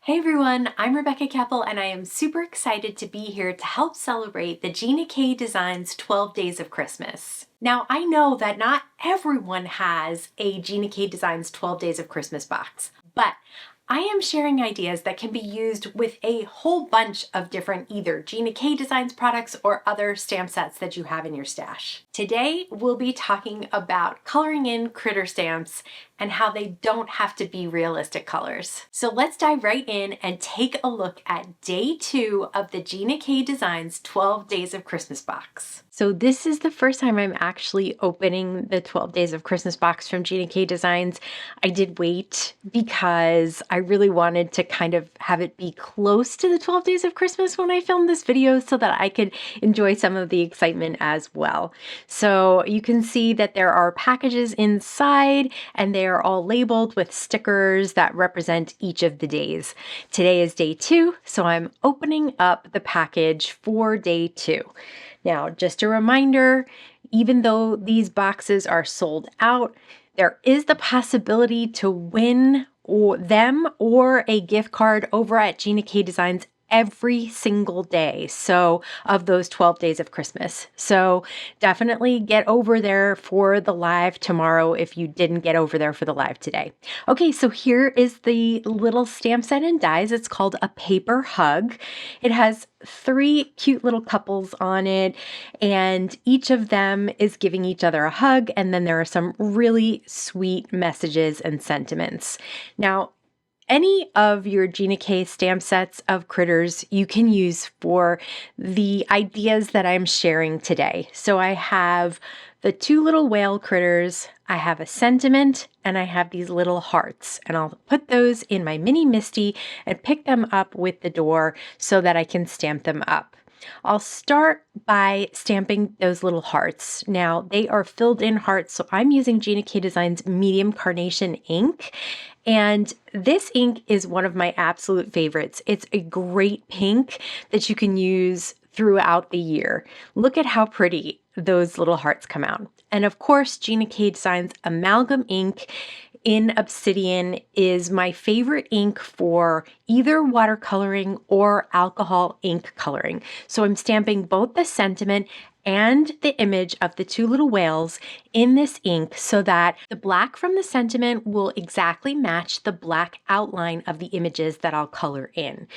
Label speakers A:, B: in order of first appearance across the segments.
A: Hey everyone, I'm Rebecca Keppel and I am super excited to be here to help celebrate the Gina K Designs 12 Days of Christmas. Now I know that not everyone has a Gina K Designs 12 Days of Christmas box, but I am sharing ideas that can be used with a whole bunch of different either Gina K Designs products or other stamp sets that you have in your stash. Today we'll be talking about coloring in critter stamps and how they don't have to be realistic colors. So let's dive right in and take a look at day 2 of the Gina K Designs 12 Days of Christmas box. So this is the first time I'm actually opening the 12 Days of Christmas box from Gina K Designs. I did wait because I really wanted to kind of have it be close to the 12 Days of Christmas when I filmed this video so that I could enjoy some of the excitement as well. So you can see that there are packages inside and they are all labeled with stickers that represent each of the days. Today is day 2, so I'm opening up the package for day 2. Now, just a reminder, even though these boxes are sold out, there is the possibility to win them or a gift card over at Gina K Designs every single day. So of those 12 days of Christmas. So definitely get over there for the live tomorrow if you didn't get over there for the live today. Okay, so here is the little stamp set and dies. It's called a paper hug. It has 3 cute little couples on it, and each of them is giving each other a hug, and then there are some really sweet messages and sentiments. Now, any of your Gina K stamp sets of critters you can use for the ideas that I'm sharing today. So I have the 2 little whale critters, I have a sentiment, and I have these little hearts. And I'll put those in my mini Misty and pick them up with the door so that I can stamp them up. I'll start by stamping those little hearts. Now, they are filled in hearts, so I'm using Gina K Designs medium carnation ink. And this ink is one of my absolute favorites. It's a great pink that you can use throughout the year. Look at how pretty those little hearts come out. And of course, Gina K Designs amalgam ink in Obsidian is my favorite ink for either watercoloring or alcohol ink coloring. So I'm stamping both the sentiment and the image of the 2 little whales in this ink so that the black from the sentiment will exactly match the black outline of the images that I'll color in.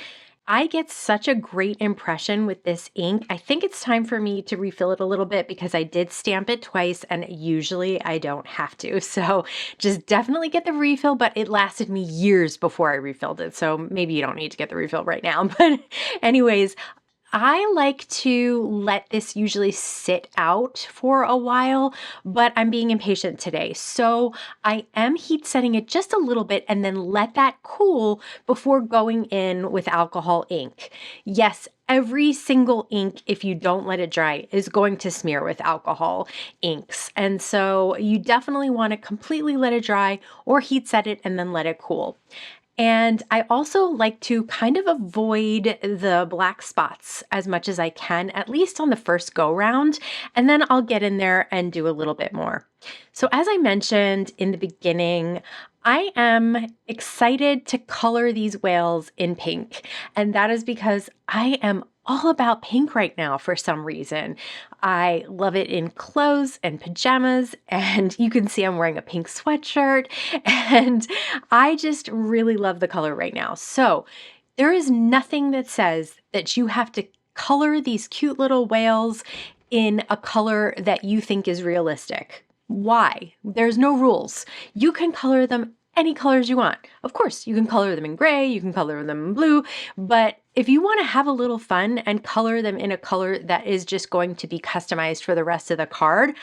A: I get such a great impression with this ink. I think it's time for me to refill it a little bit because I did stamp it twice and usually I don't have to. So just definitely get the refill, but it lasted me years before I refilled it. So maybe you don't need to get the refill right now. But anyways, I like to let this usually sit out for a while, but I'm being impatient today. So I am heat setting it just a little bit and then let that cool before going in with alcohol ink. Yes, every single ink, if you don't let it dry, is going to smear with alcohol inks. And so you definitely want to completely let it dry or heat set it and then let it cool. And I also like to kind of avoid the black spots as much as I can, at least on the first go round, and then I'll get in there and do a little bit more. So as I mentioned in the beginning, I am excited to color these whales in pink, and that is because I am all about pink right now for some reason. I love it in clothes and pajamas, and you can see I'm wearing a pink sweatshirt, and I just really love the color right now. So there is nothing that says that you have to color these cute little whales in a color that you think is realistic. Why? There's no rules. You can color them any colors you want. Of course, you can color them in gray, you can color them in blue, but if you want to have a little fun and color them in a color that is just going to be customized for the rest of the card,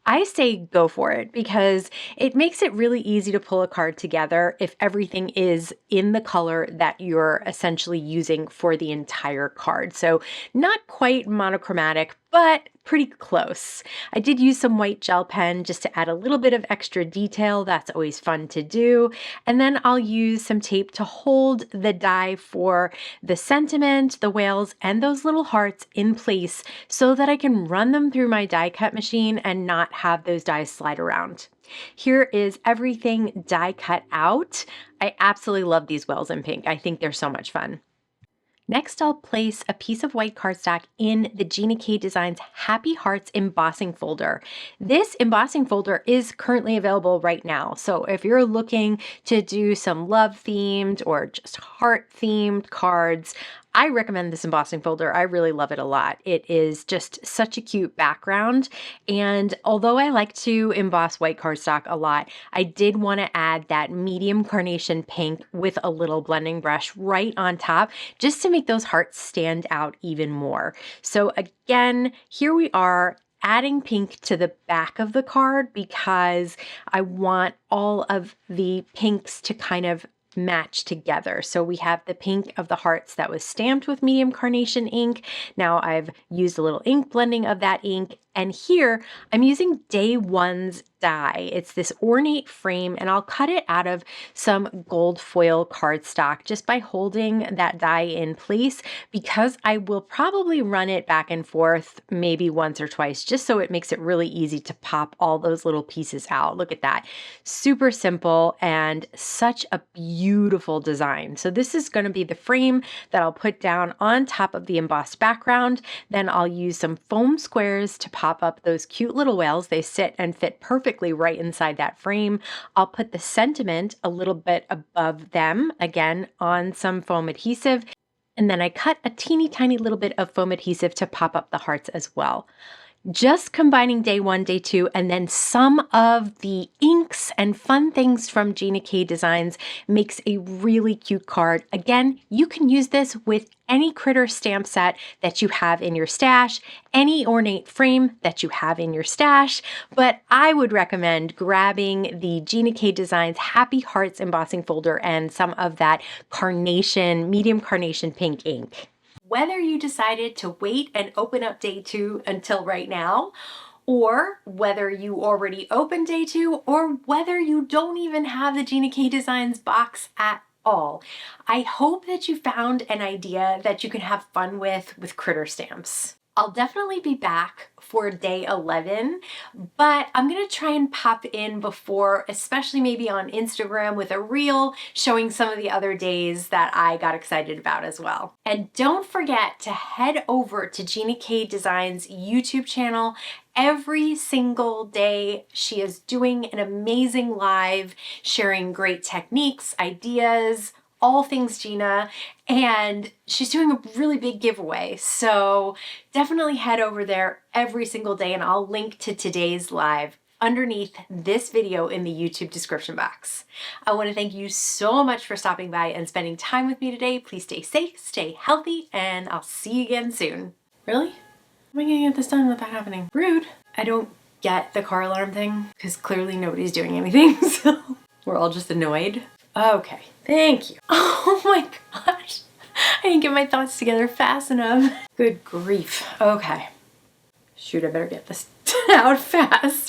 A: I say go for it because it makes it really easy to pull a card together if everything is in the color that you're essentially using for the entire card. So not quite monochromatic, but pretty close. I did use some white gel pen just to add a little bit of extra detail. That's always fun to do. And then I'll use some tape to hold the die for the sentiment, the whales, and those little hearts in place so that I can run them through my die cut machine and not have those dies slide around. Here is everything die cut out. I absolutely love these wells in pink. I think they're so much fun. Next, I'll place a piece of white cardstock in the Gina K Designs Happy Hearts embossing folder. This embossing folder is currently available right now. So if you're looking to do some love themed or just heart themed cards, I recommend this embossing folder. I really love it a lot. It is just such a cute background. And although I like to emboss white cardstock a lot, I did want to add that medium carnation pink with a little blending brush right on top, just to make those hearts stand out even more. So again, here we are, adding pink to the back of the card because I want all of the pinks to kind of match together. So we have the pink of the hearts that was stamped with medium carnation ink. Now I've used a little ink blending of that ink. And here I'm using Day One's die. It's this ornate frame, and I'll cut it out of some gold foil cardstock just by holding that die in place, because I will probably run it back and forth maybe once or twice, just so it makes it really easy to pop all those little pieces out. Look at that. Super simple and such a beautiful design. So this is going to be the frame that I'll put down on top of the embossed background. Then I'll use some foam squares to pop up those cute little whales. They sit and fit perfectly right inside that frame. I'll put the sentiment a little bit above them, again on some foam adhesive, and then I cut a teeny tiny little bit of foam adhesive to pop up the hearts as well. Just combining Day One, Day Two, and then some of the inks and fun things from Gina K Designs makes a really cute card. Again, you can use this with any critter stamp set that you have in your stash, any ornate frame that you have in your stash, but I would recommend grabbing the Gina K Designs Happy Hearts embossing folder and some of that carnation, medium carnation pink ink. Whether you decided to wait and open up Day Two until right now, or whether you already opened Day Two, or whether you don't even have the Gina K Designs box at all, I hope that you found an idea that you can have fun with critter stamps. I'll definitely be back for Day 11, but I'm gonna try and pop in before, especially maybe on Instagram with a reel showing some of the other days that I got excited about as well. And don't forget to head over to Gina K Designs YouTube channel. Every single day she is doing an amazing live, sharing great techniques, ideas, all things Gina, and she's doing a really big giveaway. So definitely head over there every single day, and I'll link to today's live underneath this video in the YouTube description box. I want to thank you so much for stopping by and spending time with me today. Please stay safe, stay healthy, and I'll see you again soon. Really? How am I gonna get this done without happening? Rude. I don't get the car alarm thing because clearly nobody's doing anything, so we're all just annoyed. Okay, thank you. Oh my gosh, I didn't get my thoughts together fast enough. Good grief. Okay. Shoot, I better get this out fast.